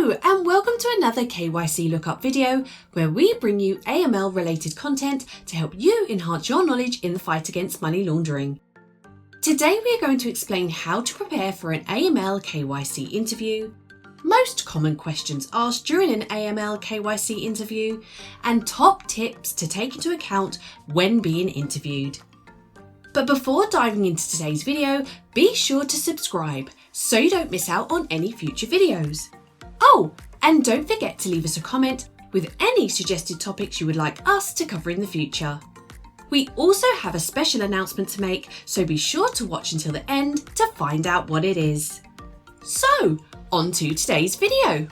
Hello and welcome to another KYC Lookup video where we bring you AML related content to help you enhance your knowledge in the fight against money laundering. Today we are going to explain how to prepare for an AML KYC interview, most common questions asked during an AML KYC interview, and top tips to take into account when being interviewed. But before diving into today's video, be sure to subscribe so you don't miss out on any future videos. Oh, and don't forget to leave us a comment with any suggested topics you would like us to cover in the future. We also have a special announcement to make, so be sure to watch until the end to find out what it is. So, on to today's video.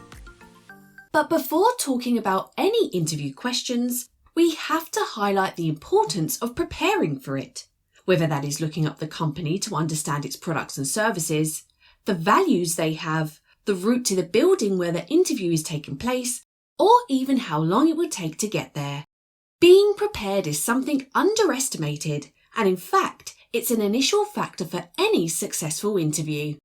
But before talking about any interview questions, we have to highlight the importance of preparing for it. Whether that is looking up the company to understand its products and services, the values they have, the route to the building where the interview is taking place, or even how long it will take to get there. Being prepared is something underestimated, and in fact, it's an initial factor for any successful interview.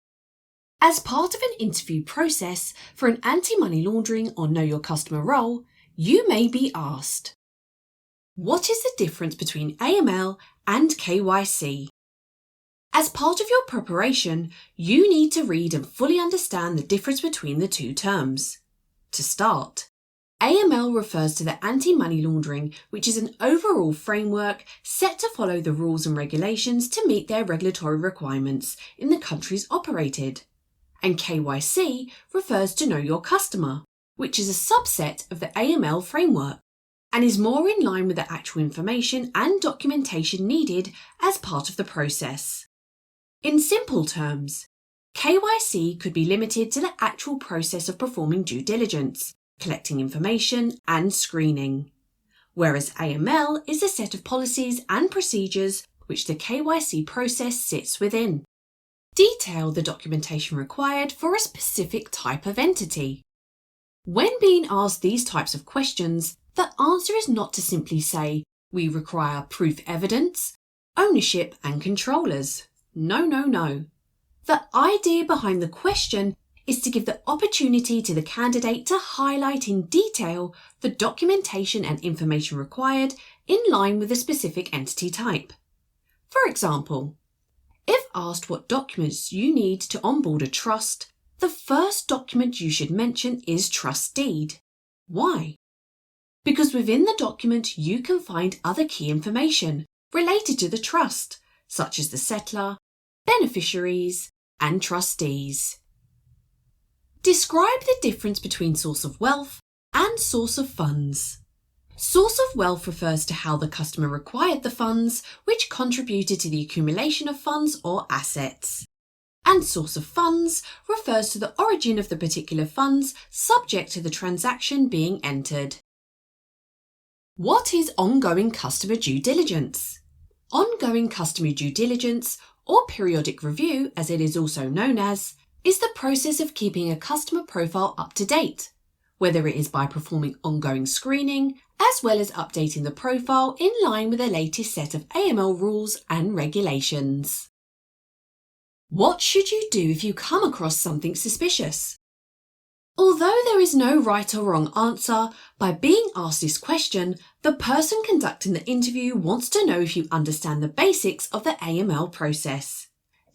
As part of an interview process for an anti-money laundering or know your customer role, you may be asked, what is the difference between AML and KYC? As part of your preparation, you need to read and fully understand the difference between the two terms. To start, AML refers to the anti-money laundering, which is an overall framework set to follow the rules and regulations to meet their regulatory requirements in the countries operated. And KYC refers to know your customer, which is a subset of the AML framework, and is more in line with the actual information and documentation needed as part of the process. In simple terms, KYC could be limited to the actual process of performing due diligence, collecting information and screening, whereas AML is a set of policies and procedures which the KYC process sits within. Detail the documentation required for a specific type of entity. When being asked these types of questions, the answer is not to simply say, we require proof evidence, ownership and controllers. No. The idea behind the question is to give the opportunity to the candidate to highlight in detail the documentation and information required in line with a specific entity type. For example, if asked what documents you need to onboard a trust, the first document you should mention is trust deed. Why? Because within the document you can find other key information related to the trust, such as the settlor, beneficiaries, and trustees. Describe the difference between source of wealth and source of funds. Source of wealth refers to how the customer required the funds which contributed to the accumulation of funds or assets. And source of funds refers to the origin of the particular funds subject to the transaction being entered. What is ongoing customer due diligence? Ongoing customer due diligence, or periodic review as it is also known as, is the process of keeping a customer profile up to date, whether it is by performing ongoing screening, as well as updating the profile in line with the latest set of AML rules and regulations. What should you do if you come across something suspicious? Although there is no right or wrong answer, by being asked this question, the person conducting the interview wants to know if you understand the basics of the AML process.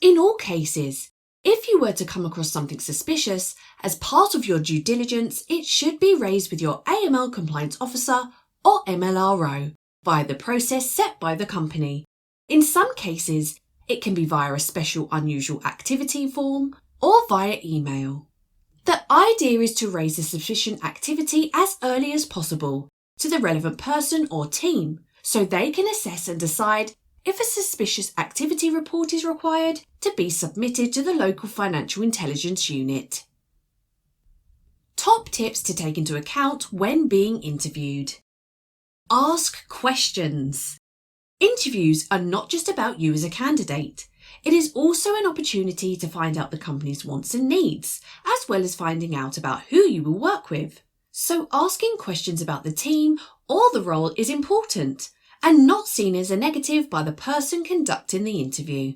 In all cases, if you were to come across something suspicious, as part of your due diligence, it should be raised with your AML compliance officer or MLRO via the process set by the company. In some cases, it can be via a special unusual activity form or via email. The idea is to raise the suspicion activity as early as possible to the relevant person or team so they can assess and decide if a suspicious activity report is required to be submitted to the local financial intelligence unit. Top tips to take into account when being interviewed. Ask questions. Interviews are not just about you as a candidate. It is also an opportunity to find out the company's wants and needs, as well as finding out about who you will work with. So asking questions about the team or the role is important and not seen as a negative by the person conducting the interview.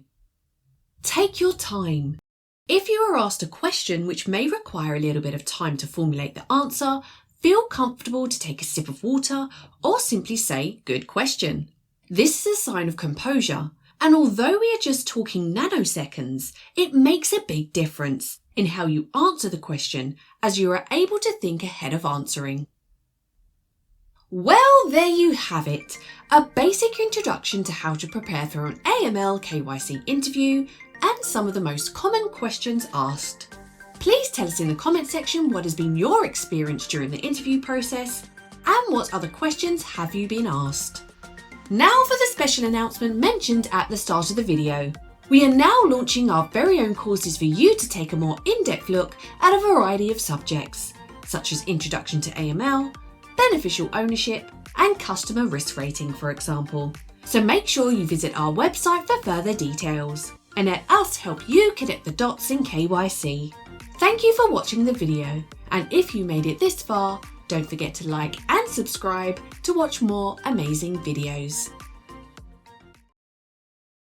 Take your time. If you are asked a question which may require a little bit of time to formulate the answer, feel comfortable to take a sip of water or simply say, "Good question." This is a sign of composure, and although we are just talking nanoseconds, it makes a big difference in how you answer the question as you are able to think ahead of answering. Well, there you have it, a basic introduction to how to prepare for an AML KYC interview and some of the most common questions asked. Please tell us in the comment section what has been your experience during the interview process and what other questions have you been asked. Now for the special announcement mentioned at the start of the video. We are now launching our very own courses for you to take a more in-depth look at a variety of subjects, such as Introduction to AML, Beneficial Ownership, and Customer Risk Rating, for example. So make sure you visit our website for further details, and let us help you connect the dots in KYC. Thank you for watching the video, and if you made it this far, don't forget to like and subscribe to watch more amazing videos.